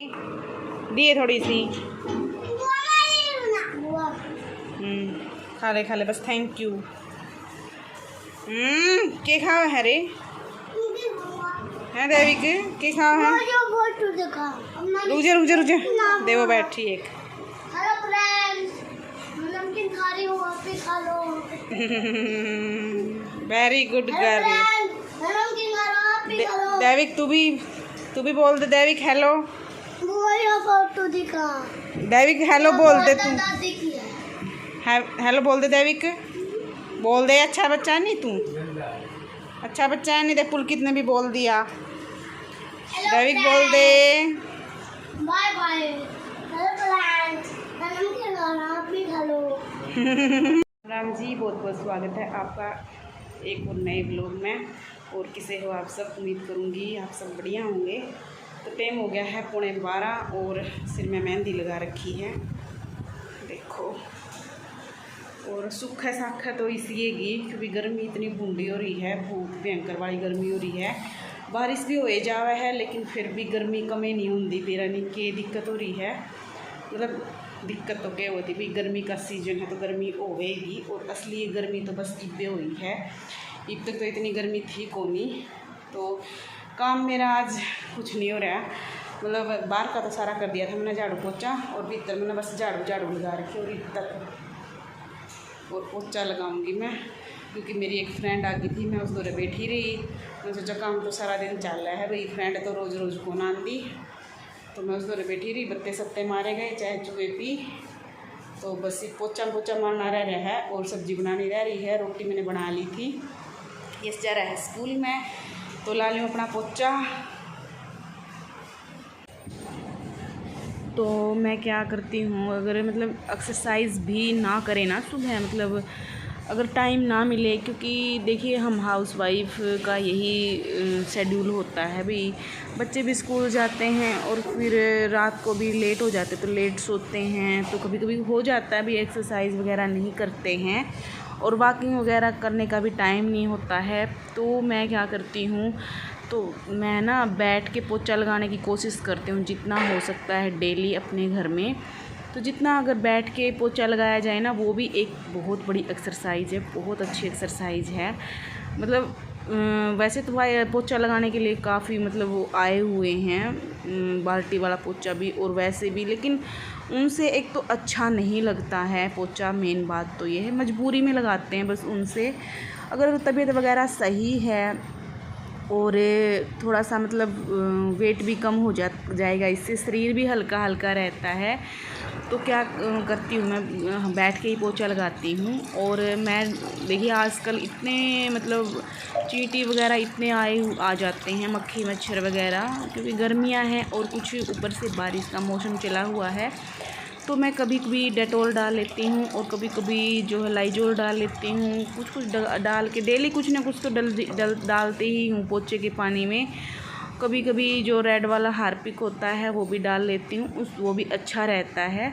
दिए थोड़ी सी। खा ले बस। Thank you. के खाओ है रे हैं देवी के खाओ है। रुक जा देवो बैठी एक। हेलो फ्रेंड्स, नमकीन खा रही हूँ, आप भी खा लो। Very good girl. नमकीन खा लो, आप भी खा लो। देविक तू भी बोल दे। देविक हेलो। फोटो दिखा। देविक हेलो बोल दे तू। दादी की है। हेलो बोल दे देविक। बोल दे। अच्छा बच्चा नहीं तू। अच्छा बच्चा है नहीं। देख पुलकित ने भी बोल दिया। देविक बोल दे। Bye bye. हेलो फ्रेंड्स, नमकीन खा लो, आप भी खा लो। राम जी, बहुत बहुत स्वागत है आपका एक और नए ब्लॉग में। और किसे हो आप सब, उम्मीद करूँगी आप सब बढ़िया होंगे। तो टाइम हो गया है 11:15 और सिर में मेहंदी लगा रखी है, देखो। और सुख है साख है तो इसलिए की क्योंकि गर्मी इतनी बूंदी हो रही है, बहुत भयंकर वाली गर्मी हो रही है। बारिश भी हो जावा है लेकिन फिर भी गर्मी कमी नहीं होती। फिर नहीं कि दिक्कत हो रही है, मतलब दिक्कत तो क्या होती भाई, गर्मी का सीजन है तो गर्मी होगी। और असली गर्मी तो बस इब्बे हुई है। इब तक तो इतनी गर्मी थी कोनी। तो काम मेरा आज कुछ नहीं हो रहा, मतलब बाहर का तो सारा कर दिया था मैंने, झाड़ू पोछा। और भीतर मैंने बस झाड़ू लगा रखी। और इधर और पोछा लगाऊंगी मैं, क्योंकि मेरी एक फ्रेंड आ गई थी, मैं उस दौरे बैठी रही। मैं सोचा काम तो सारा दिन चल रहा है भाई, फ्रेंड तो रोज़ रोज़ कौन आती। तो मैं उस दौरे बैठी रही, बत्ते सत्ते मारे गए, चाय चुए पी। तो बस ये पोछा मारना रह रहा है और सब्ज़ी बनानी रह रही है। रोटी मैंने बना ली थी। ये जा रहा है स्कूल में, तो ला लूँ अपना पोछा। तो मैं क्या करती हूँ, अगर मतलब एक्सरसाइज भी ना करें ना सुबह, मतलब अगर टाइम ना मिले, क्योंकि देखिए हम हाउसवाइफ का यही शेड्यूल होता है भाई। बच्चे भी स्कूल जाते हैं और फिर रात को भी लेट हो जाते, तो लेट सोते हैं। तो कभी कभी हो जाता है भी एक्सरसाइज वगैरह नहीं करते हैं और वॉकिंग वगैरह करने का भी टाइम नहीं होता है। तो मैं क्या करती हूँ, तो मैं ना बैठ के पोछा लगाने की कोशिश करती हूँ जितना हो सकता है डेली अपने घर में। तो जितना अगर बैठ के पोछा लगाया जाए ना, वो भी एक बहुत बड़ी एक्सरसाइज है, बहुत अच्छी एक्सरसाइज है। मतलब वैसे तो भाई पोछा लगाने के लिए काफ़ी मतलब वो आए हुए हैं, बाल्टी वाला पोछा भी और वैसे भी, लेकिन उनसे एक तो अच्छा नहीं लगता है पोछा। मेन बात तो ये है, मजबूरी में लगाते हैं बस उनसे। अगर तबीयत वगैरह सही है और थोड़ा सा मतलब वेट भी कम हो जाएगा, इससे शरीर भी हल्का हल्का रहता है। तो क्या करती हूँ मैं, बैठ के ही पोछा लगाती हूँ। और मैं देखिए आजकल इतने मतलब चींटी वगैरह इतने आ जाते हैं, मक्खी मच्छर वगैरह, क्योंकि गर्मियाँ हैं और कुछ ऊपर से बारिश का मौसम चला हुआ है। तो मैं कभी कभी डेटॉल डाल लेती हूँ और कभी कभी जो है लाइजोल डाल लेती हूँ। कुछ डाल के डेली कुछ ना कुछ तो डालते ही हूँ पोछे के पानी में। कभी कभी जो रेड वाला हार्पिक होता है वो भी डाल लेती हूँ, वो भी अच्छा रहता है।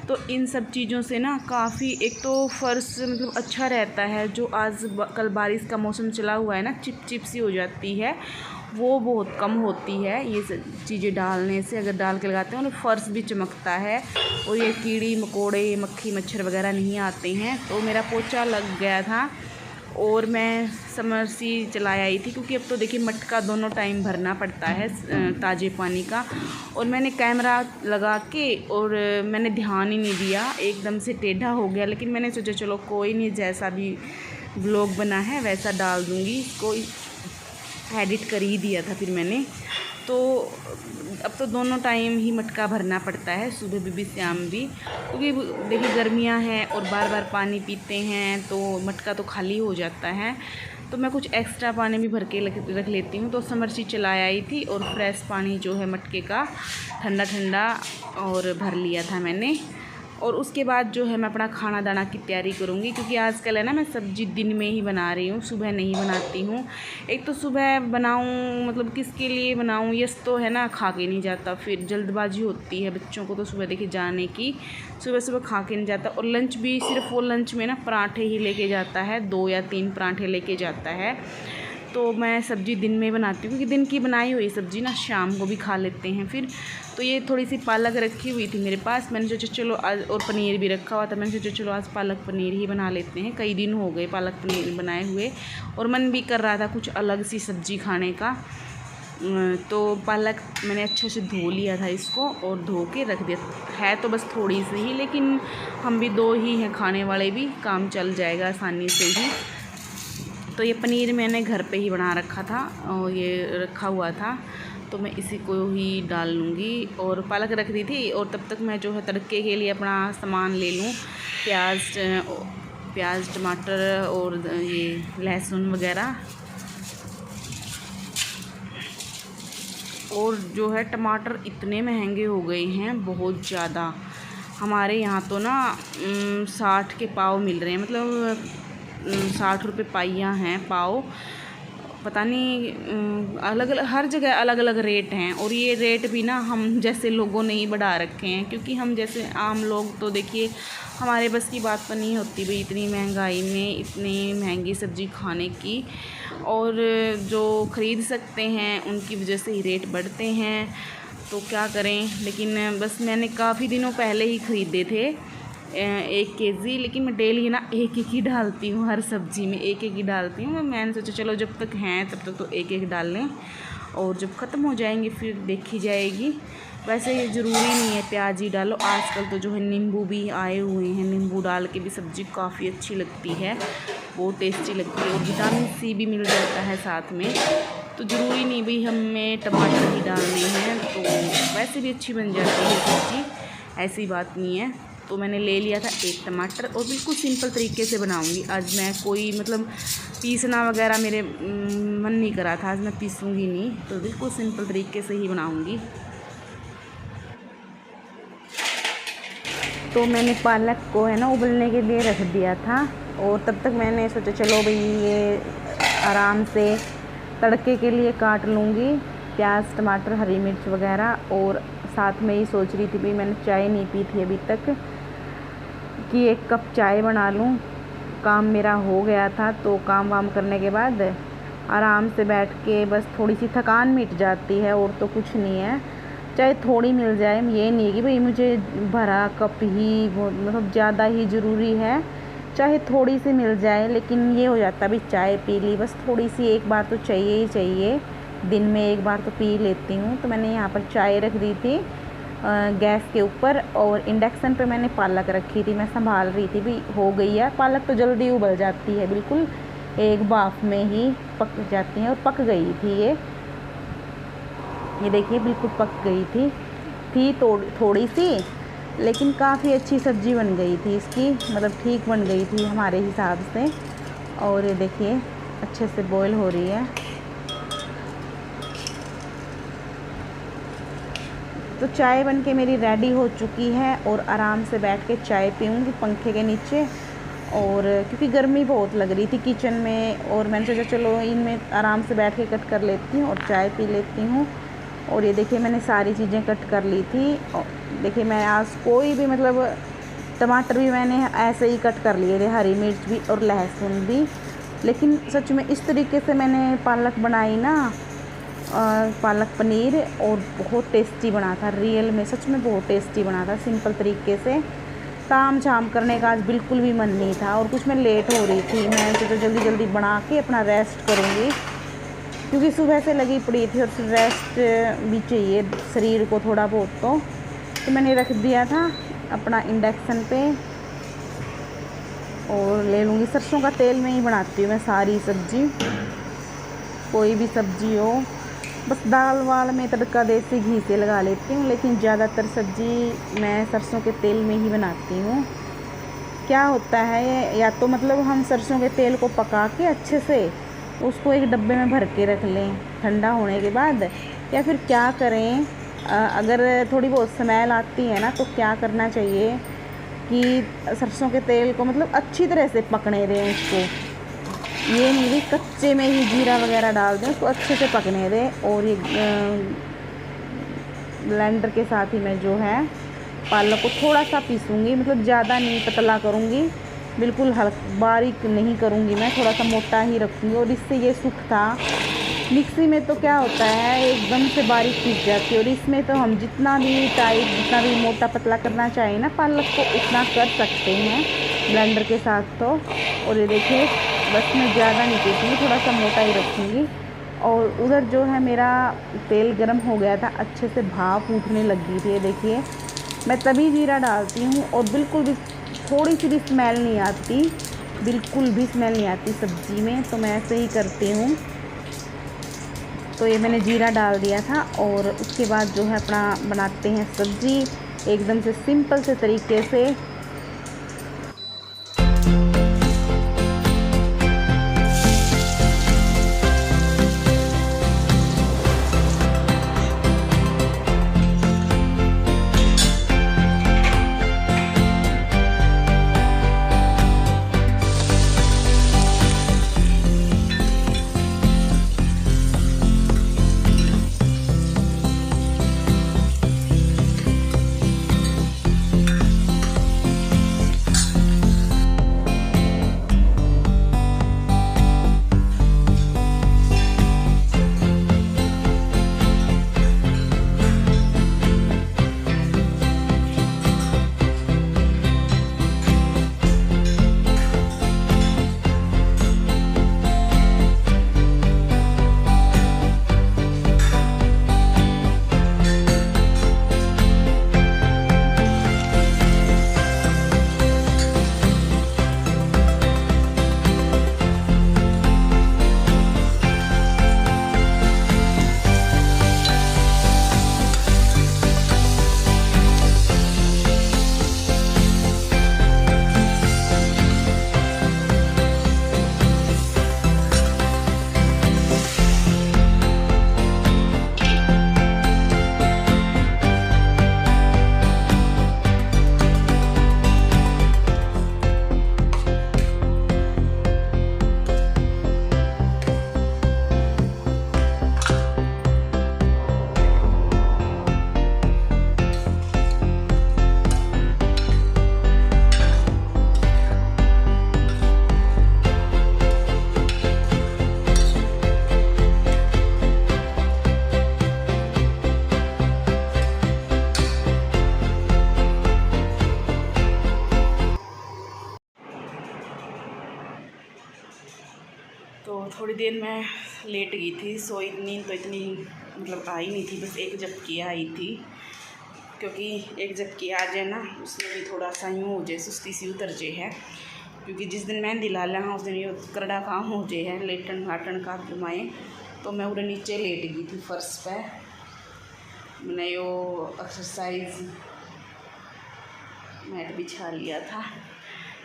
तो इन सब चीज़ों से ना काफ़ी एक तो फर्श मतलब अच्छा रहता है। जो आज कल बारिश का मौसम चला हुआ है ना, चिप सी हो जाती है, वो बहुत कम होती है ये चीज़ें डालने से। अगर डाल के लगाते हैं और फर्श भी चमकता है और ये कीड़ी मकोड़े मक्खी मच्छर वगैरह नहीं आते हैं। तो मेरा पोछा लग गया था और मैं समरसी चलाई आई थी, क्योंकि अब तो देखिए मटका दोनों टाइम भरना पड़ता है ताज़े पानी का। और मैंने कैमरा लगा के और मैंने ध्यान ही नहीं दिया, एकदम से टेढ़ा हो गया। लेकिन मैंने सोचा चलो कोई नहीं, जैसा भी व्लॉग बना है वैसा डाल दूँगी, कोई एडिट कर ही दिया था फिर मैंने। तो अब तो दोनों टाइम ही मटका भरना पड़ता है, सुबह भी शाम भी, क्योंकि देखिए गर्मियां हैं और बार बार पानी पीते हैं तो मटका तो खाली हो जाता है। तो मैं कुछ एक्स्ट्रा पानी भी भर के रख लेती हूँ। तो समरसी चला आई थी और फ्रेश पानी जो है मटके का ठंडा ठंडा और भर लिया था मैंने। और उसके बाद जो है मैं अपना खाना दाना की तैयारी करूँगी, क्योंकि आजकल है ना मैं सब्ज़ी दिन में ही बना रही हूँ, सुबह नहीं बनाती हूँ। एक तो सुबह बनाऊँ मतलब किसके लिए बनाऊँ, यस तो है ना, खा के नहीं जाता, फिर जल्दबाजी होती है बच्चों को तो सुबह देखिए जाने की, सुबह सुबह खा के नहीं जाता। और लंच भी सिर्फ वो लंच में ना पराठे ही लेके जाता है, 2 या 3 पराठे लेके जाता है। तो मैं सब्ज़ी दिन में बनाती हूँ, क्योंकि दिन की बनाई हुई सब्ज़ी ना शाम को भी खा लेते हैं फिर। तो ये थोड़ी सी पालक रखी हुई थी मेरे पास, मैंने सोचा चलो आज, और पनीर भी रखा हुआ था, मैंने सोचा चलो आज पालक पनीर ही बना लेते हैं। कई दिन हो गए पालक पनीर बनाए हुए, और मन भी कर रहा था कुछ अलग सी सब्ज़ी खाने का। तो पालक मैंने अच्छे से धो लिया था इसको, और धो के रख दिया है। तो बस थोड़ी सी ही, लेकिन हम भी 2 ही हैं खाने वाले, भी काम चल जाएगा आसानी से ही। तो ये पनीर मैंने घर पे ही बना रखा था, और ये रखा हुआ था, तो मैं इसी को ही डाल लूँगी। और पालक रख दी थी, और तब तक मैं जो है तड़के के लिए अपना सामान ले लूँ। प्याज टमाटर और ये लहसुन वगैरह। और जो है टमाटर इतने महंगे हो गए हैं, बहुत ज़्यादा। हमारे यहाँ तो ना 60 के पाव मिल रहे हैं, मतलब 60 रुपये पाइया हैं पाव। पता नहीं, अलग अलग हर जगह अलग अलग रेट हैं। और ये रेट भी ना हम जैसे लोगों ने ही बढ़ा रखे हैं, क्योंकि हम जैसे आम लोग तो देखिए हमारे बस की बात तो नहीं होती भाई इतनी महंगाई में इतनी महंगी सब्ज़ी खाने की। और जो ख़रीद सकते हैं उनकी वजह से ही रेट बढ़ते हैं, तो क्या करें। लेकिन बस मैंने काफ़ी दिनों पहले ही ख़रीदे थे 1 केजी, लेकिन मैं डेली ना एक ही डालती हूँ, हर सब्ज़ी में एक ही डालती हूँ। मैंने सोचा चलो जब तक हैं तब तक तो एक डाल लें, और जब ख़त्म हो जाएंगे फिर देखी जाएगी। वैसे ये ज़रूरी नहीं है प्याज ही डालो, आजकल तो जो है नींबू भी आए हुए हैं, नींबू डाल के भी सब्ज़ी काफ़ी अच्छी लगती है, बहुत टेस्टी लगती है, और विटामिन सी भी मिल जाता है साथ में। तो ज़रूरी नहीं भाई हमें टमाटर ही डालने हैं, तो वैसे भी अच्छी बन जाती है सब्ज़ी, ऐसी बात नहीं है। तो मैंने ले लिया था 1 टमाटर, और बिल्कुल सिंपल तरीके से बनाऊंगी आज मैं। कोई मतलब पीसना वगैरह मेरे मन नहीं करा था, आज मैं पीसूँगी नहीं, तो बिल्कुल सिंपल तरीके से ही बनाऊंगी। तो मैंने पालक को है ना उबलने के लिए रख दिया था, और तब तक मैंने सोचा चलो भाई ये आराम से तड़के के लिए काट लूँगी प्याज टमाटर हरी मिर्च वगैरह। और साथ में ही सोच रही थी भाई मैंने चाय नहीं पी थी अभी तक, कि 1 कप चाय बना लूँ। काम मेरा हो गया था, तो काम वाम करने के बाद आराम से बैठ के बस थोड़ी सी थकान मिट जाती है, और तो कुछ नहीं है। चाहे थोड़ी मिल जाए, ये नहीं कि भाई मुझे भरा कप ही मतलब ज़्यादा ही ज़रूरी है, चाहे थोड़ी सी मिल जाए, लेकिन ये हो जाता भाई चाय पी ली, बस थोड़ी सी एक बार तो चाहिए ही चाहिए, दिन में 1 बार तो पी लेती हूँ। तो मैंने यहाँ पर चाय रख दी थी गैस के ऊपर, और इंडक्शन पे मैंने पालक रखी थी, मैं संभाल रही थी भी हो गई है। पालक तो जल्दी उबल जाती है, बिल्कुल 1 भाप में ही पक जाती है, और पक गई थी ये देखिए बिल्कुल पक गई थी थोड़ी सी, लेकिन काफ़ी अच्छी सब्ज़ी बन गई थी इसकी, मतलब ठीक बन गई थी हमारे हिसाब से। और ये देखिए अच्छे से बॉईल हो रही है। तो चाय बनके मेरी रेडी हो चुकी है, और आराम से बैठ के चाय पीऊँगी पंखे के नीचे। और क्योंकि गर्मी बहुत लग रही थी किचन में, और मैंने सोचा चलो इनमें आराम से बैठ के कट कर लेती हूँ और चाय पी लेती हूँ। और ये देखिए मैंने सारी चीज़ें कट कर ली थी। और देखिए मैं आज कोई भी मतलब टमाटर भी मैंने ऐसे ही कट कर लिए थे, हरी मिर्च भी और लहसुन भी। लेकिन सच में इस तरीके से मैंने पालक बनाई ना, पालक पनीर, और बहुत टेस्टी बना था, रियल में सच में बहुत टेस्टी बना था, सिंपल तरीके से। काम झाम करने का आज बिल्कुल भी मन नहीं था, और कुछ मैं लेट हो रही थी, मैं तो जल्दी जल्दी बना के अपना रेस्ट करूँगी, क्योंकि सुबह से लगी पड़ी थी, और फिर रेस्ट भी चाहिए शरीर को थोड़ा बहुत। तो मैंने रख दिया था अपना इंडक्शन पे, और ले लूँगी सरसों का तेल में ही बनाती हूँ मैं सारी सब्ज़ी, कोई भी सब्ज़ी हो। बस दाल वाल में तड़का देसी घी से लगा लेती हूँ, लेकिन ज़्यादातर सब्ज़ी मैं सरसों के तेल में ही बनाती हूँ। क्या होता है, या तो मतलब हम सरसों के तेल को पका के अच्छे से उसको एक डब्बे में भर के रख लें ठंडा होने के बाद, या फिर क्या करें, अगर थोड़ी बहुत स्मेल आती है ना, तो क्या करना चाहिए कि सरसों के तेल को मतलब अच्छी तरह से पकने दें उसको, ये नहीं भी कच्चे में ही जीरा वगैरह डाल दें, उसको अच्छे से पकने दें। और ये ब्लेंडर के साथ ही मैं जो है पालक को थोड़ा सा पीसूँगी, मतलब ज़्यादा नहीं पतला करूँगी, बिल्कुल बारीक नहीं करूँगी मैं, थोड़ा सा मोटा ही रखूँगी। और इससे ये सुख था, मिक्सी में तो क्या होता है एकदम से बारीक पीस जाती है, और इसमें तो हम जितना भी टाइट, जितना भी मोटा पतला करना चाहें ना पालक को, उतना कर सकते हैं ब्लेंडर के साथ तो। और ये देखिए बस मैं ज़्यादा नहीं पीसूँगी, थोड़ा सा मोटा ही रखूँगी। और उधर जो है मेरा तेल गर्म हो गया था, अच्छे से भाप उठने लगी थी। ये देखिए मैं तभी जीरा डालती हूँ, और बिल्कुल भी थोड़ी सी भी स्मेल नहीं आती, बिल्कुल भी स्मेल नहीं आती सब्ज़ी में, तो मैं ऐसे ही करती हूँ। तो ये मैंने जीरा डाल दिया था, और उसके बाद जो है अपना बनाते हैं सब्ज़ी एकदम से सिंपल से तरीके से। तो थोड़ी देर मैं लेट गई थी, सोई नींद तो इतनी मतलब आई नहीं थी, बस एक झपकी आई थी, क्योंकि एक झपकी आ जाए ना उसमें भी थोड़ा सा यूँ हो जाए, सुस्ती सी उतर जाए है। क्योंकि जिस दिन मेहंदी ला लें उस दिन ये करड़ा काम हो जाए है, लेटन घाटन का घुमाएँ। तो मैं उधर नीचे लेट गई थी फर्श पे, मैंने यो एक्सरसाइज मैट बिछा लिया था।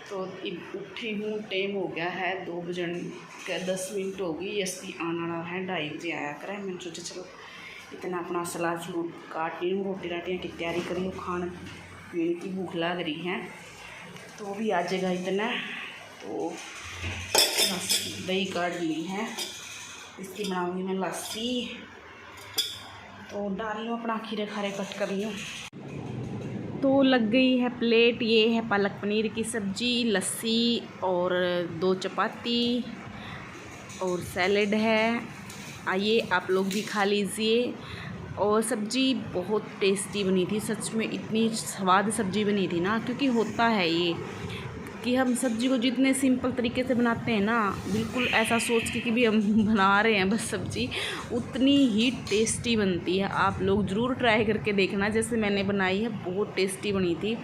तो उठी हूँ, टाइम हो गया है 2 बजे का 10 मिनट हो गई। यस्ती आना रहा है 2:30 बजे आया करे। मैंने सोचा चलो इतना अपना सलाद सलूद काट लूँ, रोटी राटियाँ की तैयारी कर लूँ, खाने पीने की भूख लग रही है। तो वो भी आ जाएगा इतना। तो दही काट ली है, इसकी बनाऊँगी मैं लस्सी। तो डाल लूँ अपना खीरे खारे कट कर लूँ। तो लग गई है प्लेट। ये है पालक पनीर की सब्ज़ी, लस्सी और 2 चपाती और सैलेड है। आइए आप लोग भी खा लीजिए। और सब्ज़ी बहुत टेस्टी बनी थी, सच में इतनी स्वाद सब्ज़ी बनी थी ना। क्योंकि होता है ये कि हम सब्ज़ी को जितने सिंपल तरीके से बनाते हैं ना, बिल्कुल ऐसा सोच के कि भी हम बना रहे हैं बस सब्ज़ी, उतनी ही टेस्टी बनती है। आप लोग ज़रूर ट्राई करके देखना, जैसे मैंने बनाई है, बहुत टेस्टी बनी थी।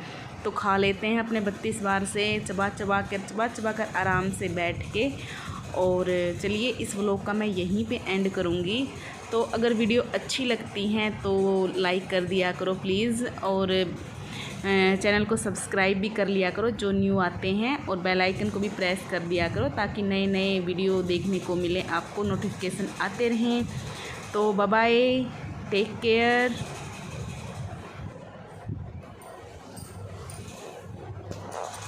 तो खा लेते हैं अपने 32 बार से चबा चबा कर आराम से बैठ के। और चलिए इस व्लॉग का मैं यहीं पे एंड करूँगी। तो अगर वीडियो अच्छी लगती हैं तो लाइक कर दिया करो प्लीज़, और चैनल को सब्सक्राइब भी कर लिया करो जो न्यू आते हैं, और बेल आइकन को भी प्रेस कर दिया करो ताकि नए नए वीडियो देखने को मिले, आपको नोटिफिकेशन आते रहें। तो बाय बाय, टेक केयर।